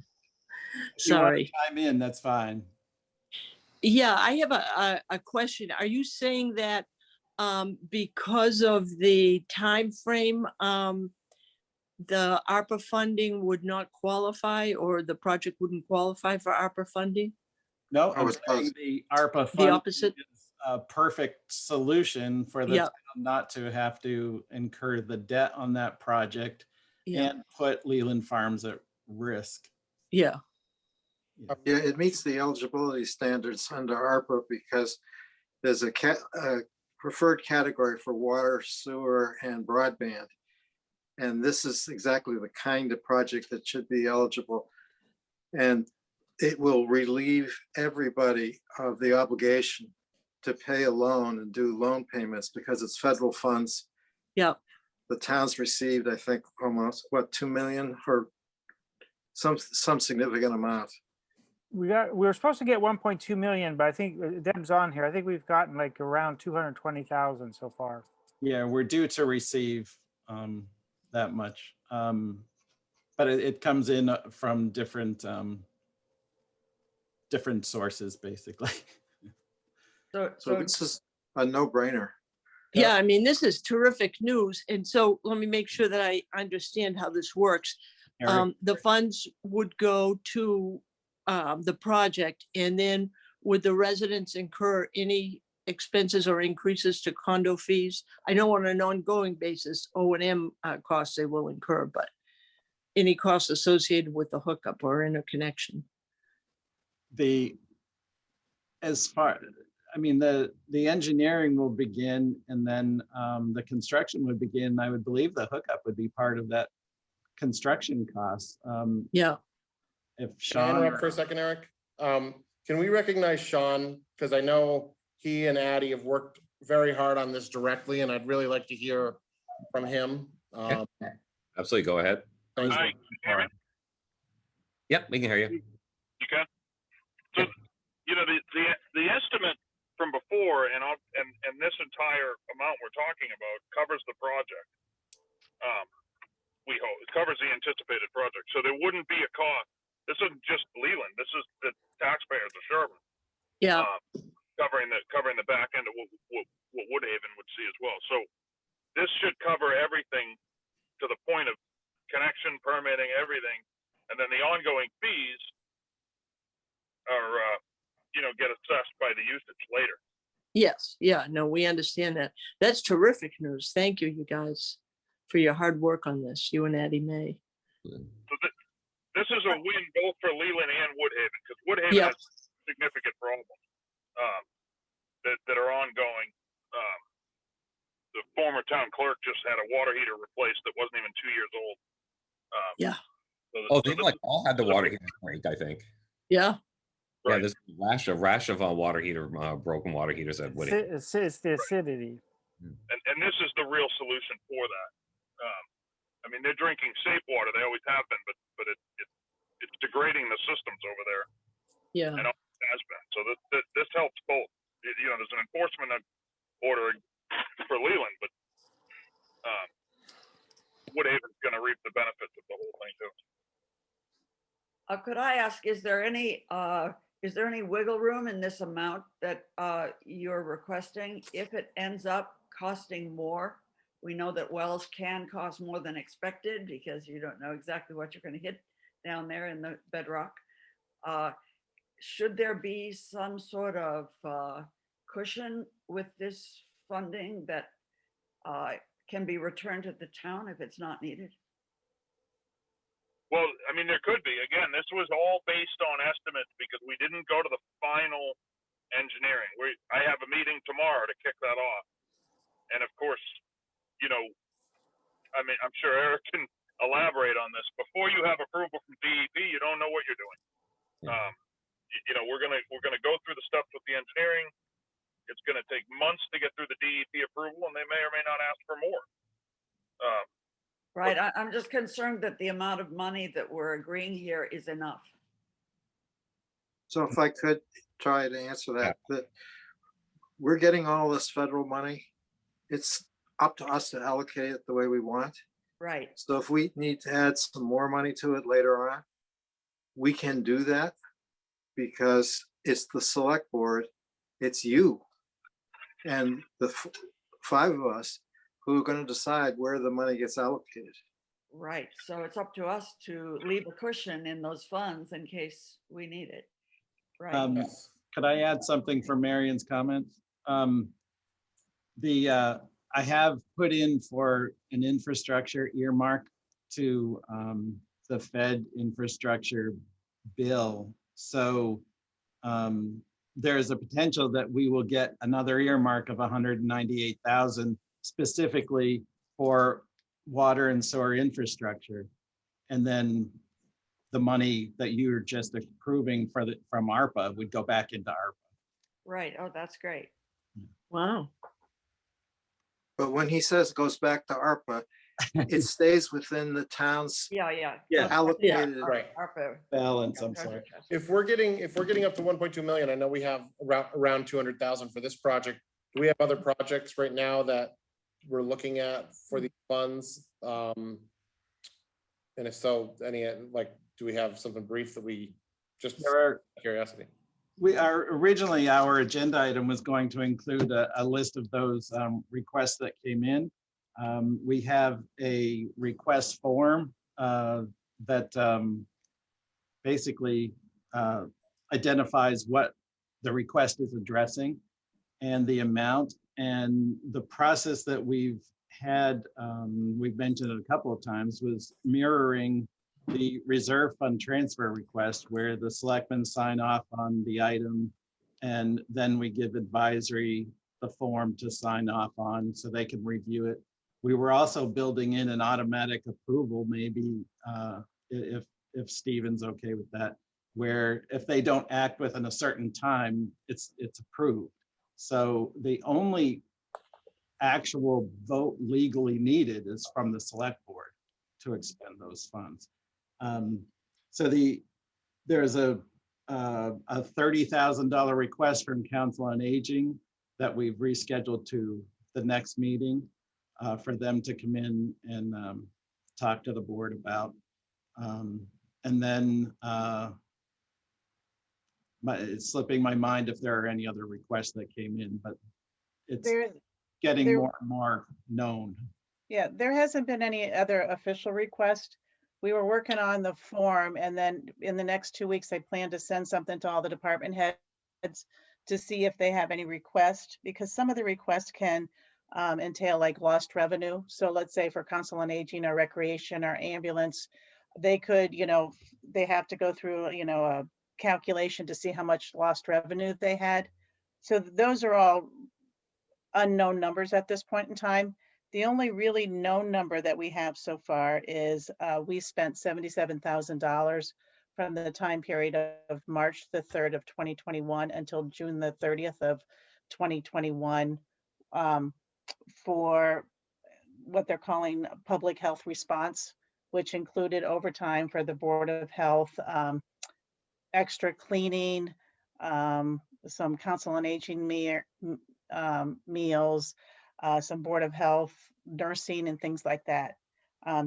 Sorry. Chime in, that's fine. Yeah, I have a question. Are you saying that because of the time frame, the ARPA funding would not qualify, or the project wouldn't qualify for ARPA funding? No, I'm saying the ARPA funding opposite is a perfect solution for the Yeah. town not to have to incur the debt on that project and put Leland Farms at risk. Yeah. Yeah, it meets the eligibility standards under ARPA because there's a preferred category for water, sewer, and broadband. And this is exactly the kind of project that should be eligible. And it will relieve everybody of the obligation to pay a loan and do loan payments because it's federal funds. Yeah. The town's received, I think, almost, what, 2 million or some significant amount. We were supposed to get 1.2 million, but I think Deb's on here. I think we've gotten like around 220,000 so far. Yeah, we're due to receive that much, but it comes in from different sources, basically. So this is a no-brainer. Yeah, I mean, this is terrific news. And so let me make sure that I understand how this works. The funds would go to the project, and then would the residents incur any expenses or increases to condo fees? I know on an ongoing basis, O&M costs they will incur, but any costs associated with the hookup or interconnection? as far, I mean, the engineering will begin and then the construction would begin. I would believe the hookup would be part of that construction cost. Yeah, If Can I Sean, interrupt for a second, Eric? Can we recognize Sean? Because I know he and Addie have worked very hard on this directly, and I'd really like to hear from him. Absolutely, go ahead. Thank Hi, you. can you hear me? Yep, we can hear you. You can? So, you know, the estimate from before and this entire amount we're talking about covers the project. We hope it covers the anticipated project. So there wouldn't be a cost. This isn't just Leland. This is the taxpayers of Sherborn. yeah, Covering the back end of what Woodhaven would see as well. So this should cover everything to the point of connection, permitting, everything, and then the ongoing fees are, get assessed by the usage later. yes, yeah, no, we understand that. That's terrific news. Thank you, you guys, for your hard work on this, you and Addie May. So this is a win both for Leland and Woodhaven, because Woodhaven has significant problems that are ongoing. The former town clerk just had a water heater replaced that wasn't even 2 years old. Yeah. They've like all had the water heater break, I think. Yeah, Yeah, there's a rash of water heater, broken water heaters at Woody. It's the acidity. And this is the real solution for that. I mean, they're drinking safe water; they always have been, but it's degrading the systems over there, yeah, and always has been. So this helps both. There's an enforcement order for Leland, but Woodhaven's going to reap the benefits of the whole thing too. Could I ask, is there any wiggle room in this amount that you're requesting if it ends up costing more? We know that wells can cost more than expected because you don't know exactly what you're going to hit down there in the bedrock. Should there be some sort of cushion with this funding that can be returned to the town if it's not needed? Well, I mean, there could be. Again, this was all based on estimates because we didn't go to the final engineering. I have a meeting tomorrow to kick that off. And of course, I mean, I'm sure Eric can elaborate on this. Before you have approval from DEP, you don't know what you're doing. We're gonna go through the steps with the engineering. It's gonna take months to get through the DEP approval, and they may or may not ask for more. Right, I'm just concerned that the amount of money that we're agreeing here is enough. So if I could try to answer that we're getting all this federal money. It's up to us to allocate it the way we want. Right. So if we need to add some more money to it later on, we can do that because it's the select board, it's you and the five of us who are going to decide where the money gets allocated. Right, so it's up to us to leave a cushion in those funds in case we need it. Right. Could I add something for Marion's comments? I have put in for an infrastructure earmark to the Fed infrastructure bill. So there's a potential that we will get another earmark of 198,000 specifically for water and sewer infrastructure. And then the money that you're just approving from ARPA would go back into ARPA. Right, oh, that's great. wow. But when he says it goes back to ARPA, it stays within the town's Yeah. allocated Right. Balance, I'm sorry. If we're getting up to 1.2 million, I know we have around 200,000 for this project. Do we have other projects right now that we're looking at for these funds? And if so, do we have something brief that we just curiosity? Originally our agenda item was going to include a list of those requests that came in. We have a request form that basically identifies what the request is addressing and the amount, and the process that we've had, we've mentioned it a couple of times, was mirroring the reserve fund transfer request where the selectmen sign off on the item And then we give advisory the form to sign off on so they can review it. We were also building in an automatic approval, maybe if Stephen's okay with that, where if they don't act within a certain time, it's approved. So the only actual vote legally needed is from the select board to expend those funds. So there's a $30,000 request from Council on Aging that we've rescheduled to the next meeting for them to come in and talk to the board about. And then it's slipping my mind if there are any other requests that came in, but it's getting more and more known. Yeah, there hasn't been any other official request. We were working on the form, and then in the next 2 weeks, I plan to send something to all the department heads to see if they have any requests, because some of the requests can entail like lost revenue. So let's say for Council on Aging or Recreation or Ambulance, they could, they have to go through, a calculation to see how much lost revenue they had. So those are all unknown numbers at this point in time. The only really known number that we have so far is we spent $77,000 from the time period of March the 3rd of 2021 until June the 30th of 2021 for what they're calling public health response, which included overtime for the Board of Health, extra cleaning, some Council on Aging meals, some Board of Health nursing and things like that.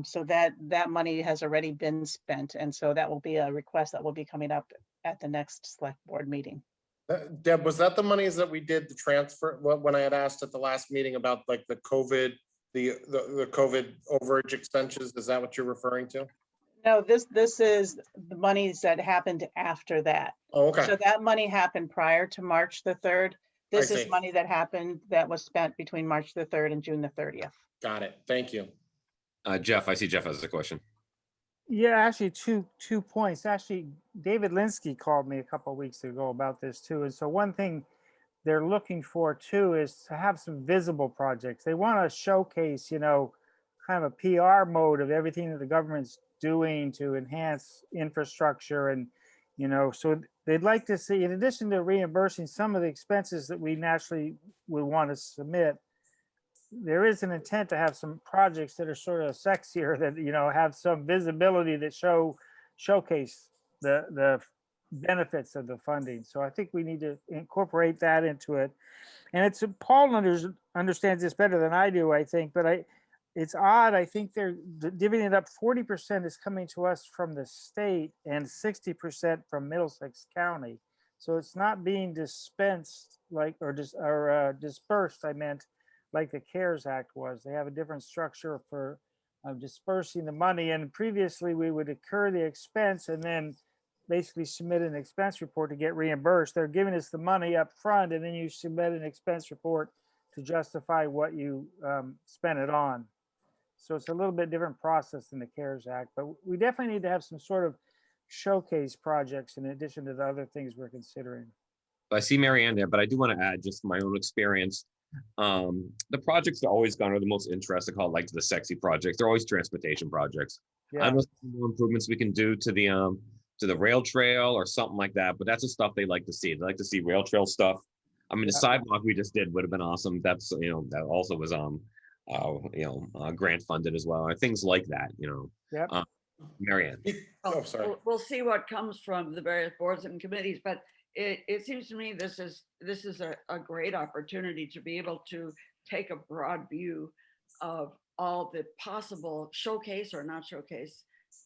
So that money has already been spent. And so that will be a request that will be coming up at the next select board meeting. Deb, was that the monies that we did the transfer when I had asked at the last meeting about like the COVID, the COVID overage expenses? Is that what you're referring to? No, this is the monies that happened after that. Oh, okay. So that money happened prior to March the 3rd. This I is see. money that happened that was spent between March the 3rd and June the 30th. Got it. Thank you. Jeff, I see Jeff has a question. Yeah, actually two points. Actually, David Linsky called me a couple of weeks ago about this too. And so one thing they're looking for too is to have some visible projects. They want to showcase, kind of a PR mode of everything that the government's doing to enhance infrastructure. And, so they'd like to see, in addition to reimbursing some of the expenses that we naturally would want to submit, there is an intent to have some projects that are sort of sexier that, have some visibility that showcase the benefits of the funding. So I think we need to incorporate that into it. And it's Paul understands this better than I do, I think, but it's odd. I think they're divvying it up. 40% is coming to us from the state and 60% from Middlesex County. So it's not being dispensed dispersed, I meant, like the CARES Act was. They have a different structure for dispersing the money. And previously we would incur the expense and then basically submit an expense report to get reimbursed. They're giving us the money up front and then you submit an expense report to justify what you spent it on. So it's a little bit different process than the CARES Act, but we definitely need to have some sort of showcase projects in addition to the other things we're considering. I see Mary Ann there, but I do want to add just my own experience. The projects that always garner the most interest, I call it like the sexy projects. They're always transportation projects. Yeah. I know some more improvements we can do to the rail trail or something like that, but that's the stuff they like to see. They like to see rail trail stuff. I mean, the sidewalk we just did would have been awesome. That's, that also was, grant funded as well, or things like that, Yep. Mary Ann. Oh, sorry. We'll see what comes from the various boards and committees, but it seems to me this is a great opportunity to be able to take a broad view of all the possible showcase or not showcase,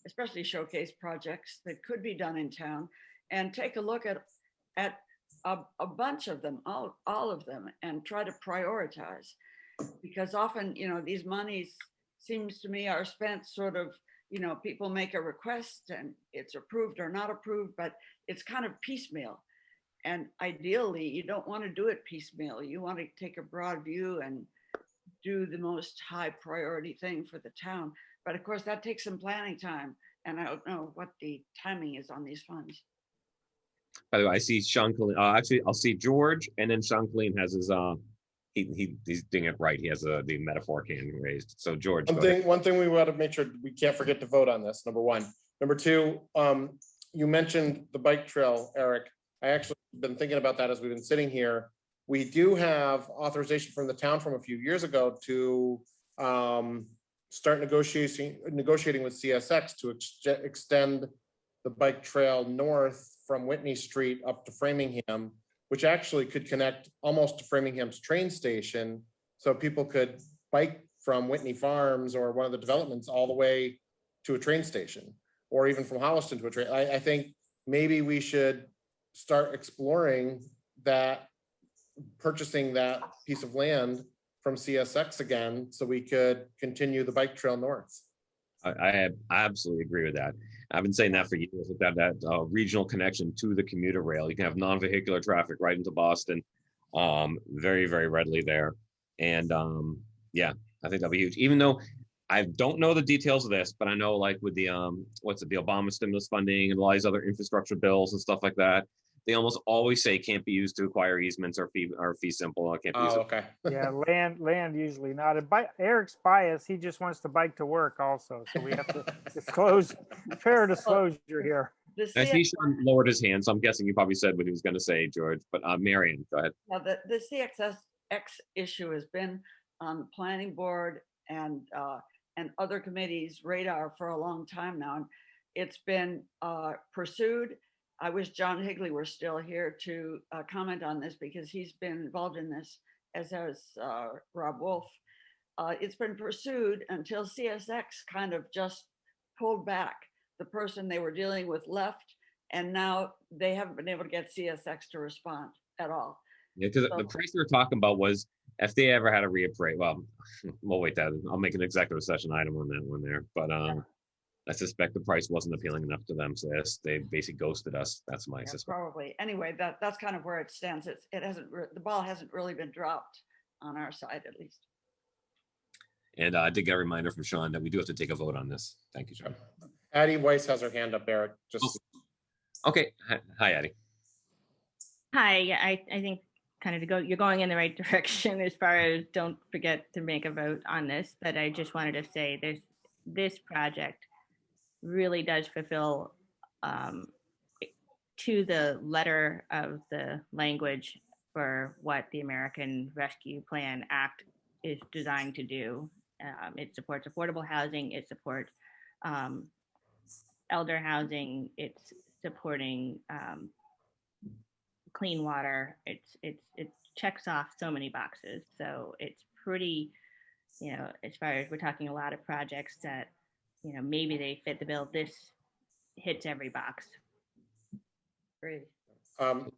especially showcase projects that could be done in town, and take a look at a bunch of them, all of them, and try to prioritize. Because often, these monies seems to me are spent sort of, people make a request and it's approved or not approved, but it's kind of piecemeal. And ideally, you don't want to do it piecemeal. You want to take a broad view and do the most high priority thing for the town. But of course, that takes some planning time. And I don't know what the timing is on these funds. By the way, I see Sean Colleen. Actually, I'll see George, and then Sean Colleen has his. He's doing it right. He has the metaphor hand raised. So George, One thing we want to make sure we can't forget to vote on this. Number one. Number two, you mentioned the bike trail, Eric. I actually been thinking about that as we've been sitting here. We do have authorization from the town from a few years ago to start negotiating with CSX to extend the bike trail north from Whitney Street up to Framingham, which actually could connect almost to Framingham's train station. So people could bike from Whitney Farms or one of the developments all the way to a train station, or even from Holliston to a train. I think maybe we should start exploring that, purchasing that piece of land from CSX again, so we could continue the bike trail north. I absolutely agree with that. I've been saying that for years, that regional connection to the commuter rail. You can have non-vehicular traffic right into Boston, very, very readily there. And yeah, I think that'll be huge. Even though I don't know the details of this, but I know like with the the Obama stimulus funding and all these other infrastructure bills and stuff like that, they almost always say it can't be used to acquire easements or fee simple. It can't be used. Okay. Yeah, land usually not. And Eric's bias, he just wants to bike to work also. So we have to disclose, fair disclosure here. I see Sean lowered his hand, so I'm guessing he probably said what he was going to say, George. But Marion, go ahead. Now, the CSX issue has been on the planning board and other committees' radar for a long time now. And it's been pursued. I wish John Higley were still here to comment on this, because he's been involved in this, as has Rob Wolf. It's been pursued until CSX kind of just pulled back. The person they were dealing with left, and now they haven't been able to get CSX to respond at all. Yeah, because the price they were talking about was if they ever had a reappraise. Well, we'll wait that. I'll make an executive session item on that one there. But I suspect the price wasn't appealing enough to them, so they basically ghosted us. That's my suspicion. Probably. Anyway, that's kind of where it stands. The ball hasn't really been dropped on our side, at least. And I did get a reminder from Sean that we do have to take a vote on this. Thank you, Sean. Addie Weiss has her hand up, Eric. Okay. Hi, Addie. Hi, I think kind of you're going in the right direction as far as don't forget to make a vote on this, but I just wanted to say this project really does fulfill to the letter of the language for what the American Rescue Plan Act is designed to do. It supports affordable housing, it supports elder housing, it's supporting clean water. It checks off so many boxes. So it's pretty, as far as we're talking a lot of projects that, maybe they fit the bill. This hits every box. Great.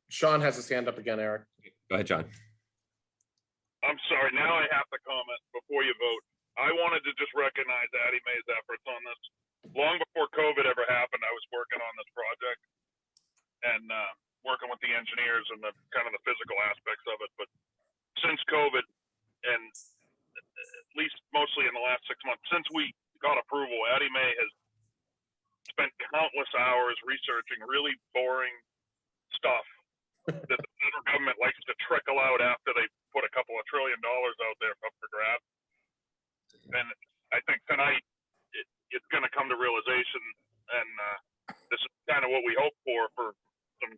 Sean has his hand up again, Eric. Go ahead, John. I'm sorry, now I have to comment before you vote. I wanted to just recognize Addie Mae's efforts on this. Long before COVID ever happened, I was working on this project and working with the engineers and the kind of the physical aspects of it. But since COVID, and at least mostly in the last 6 months, since we got approval, Addie Mae has spent countless hours researching really boring stuff that the federal government likes to trickle out after they put a couple of $1 trillion out there up for grabs. And I think tonight it's going to come to realization, and this is kind of what we hope for some,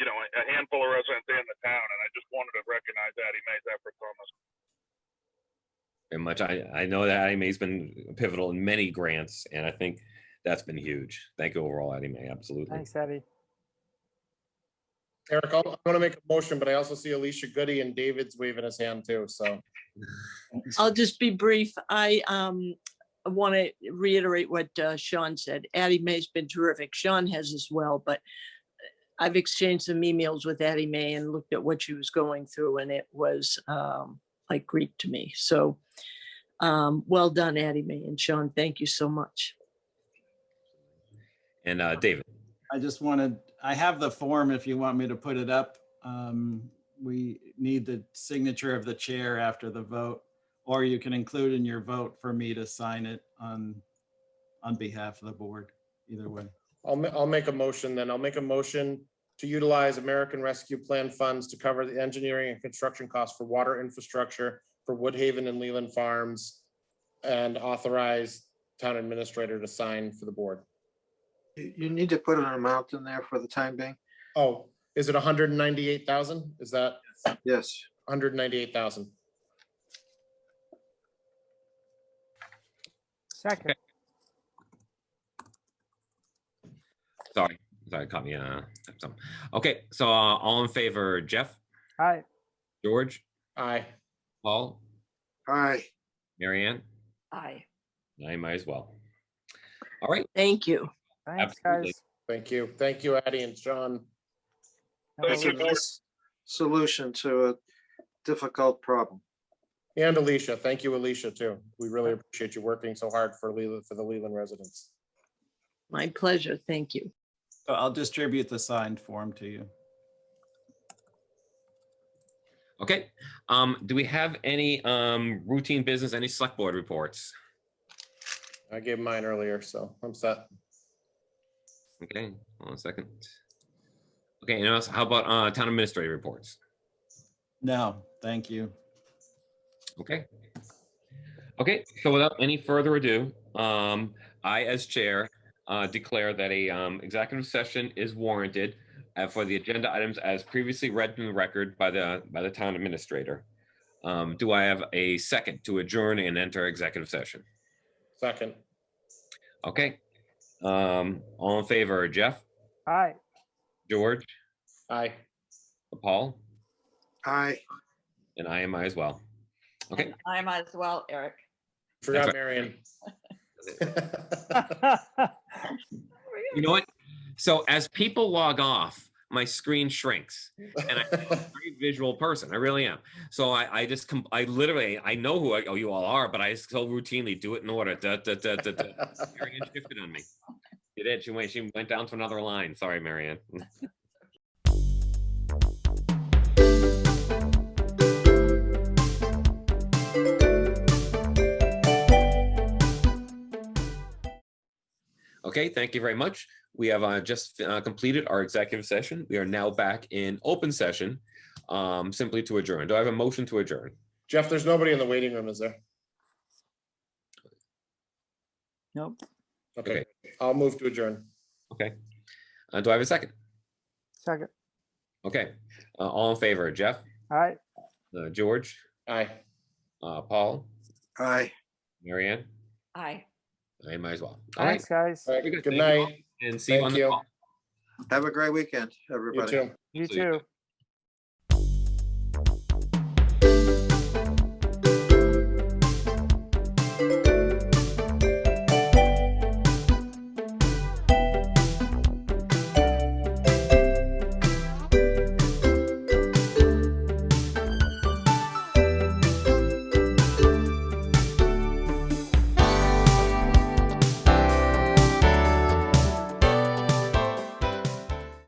a handful of residents in the town. And I just wanted to recognize Addie Mae's efforts on this. Very much. I know that Addie Mae's been pivotal in many grants, and I think that's been huge. Thank you overall, Addie Mae. Absolutely. Thanks, Eddie. Eric, I want to make a motion, but I also see Alicia Goody and David's waving his hand too. So I'll just be brief. I want to reiterate what Sean said. Addie Mae's been terrific. Sean has as well, but I've exchanged some emails with Addie Mae and looked at what she was going through, and it was like Greek to me. So well done, Addie Mae, and Sean, thank you so much. And David. I have the form if you want me to put it up. We need the signature of the chair after the vote, or you can include in your vote for me to sign it on behalf of the board, either way. I'll make a motion then. I'll make a motion to utilize American Rescue Plan funds to cover the engineering and construction costs for water infrastructure for Woodhaven and Leland Farms, and authorize town administrator to sign for the board. You need to put an amount in there for the time being. Oh, is it 198,000? Is that Yes. 198,000? Second. Sorry, caught me. Okay, so all in favor, Jeff, Aye. George, Aye. Paul, Aye. Marianne, Aye. I might as well. All right. Thank you. Thanks, Absolutely. guys. Thank you. Thank you, Addie and Sean. That's a nice solution to a difficult problem. And Alicia. Thank you, Alicia, too. We really appreciate you working so hard for Leland, for the Leland residents. My pleasure. Thank you. So I'll distribute the signed form to you. Okay. Do we have any routine business, any select board reports? I gave mine earlier, so I'm set. Okay, hold on a second. Okay, and else, how about town administrator reports? No, thank you. Okay. Okay, so without any further ado, I, as chair, declare that a executive session is warranted for the agenda items as previously read in the record by the town administrator. Do I have a second to adjourn and enter executive session? Second. Okay. All in favor, Jeff, Aye. George, Aye. Paul, Aye. and I am I as well. Okay. And I might as well, Eric. Forgot Marion. You know what? So as people log off, my screen shrinks, and I'm a very visual person. I really am. So I literally, I know who you all are, but I so routinely do it in order. Marianne shifted on me. She did. She went down to another line. Sorry, Marianne. Okay, thank you very much. We have just completed our executive session. We are now back in open session, simply to adjourn. Do I have a motion to adjourn? Jeff, there's nobody in the waiting room, is there? Nope. Okay, I'll move to adjourn. Okay. Do I have a second? Second. Okay. All in favor, Jeff, Aye. George, Aye. Paul, Aye. Marianne, Aye. I might as well. All right. Thanks, guys. All right, Very good Thank you all, night. and see you on Thank the you. call. Have a great weekend, You everybody. too. You So you- too.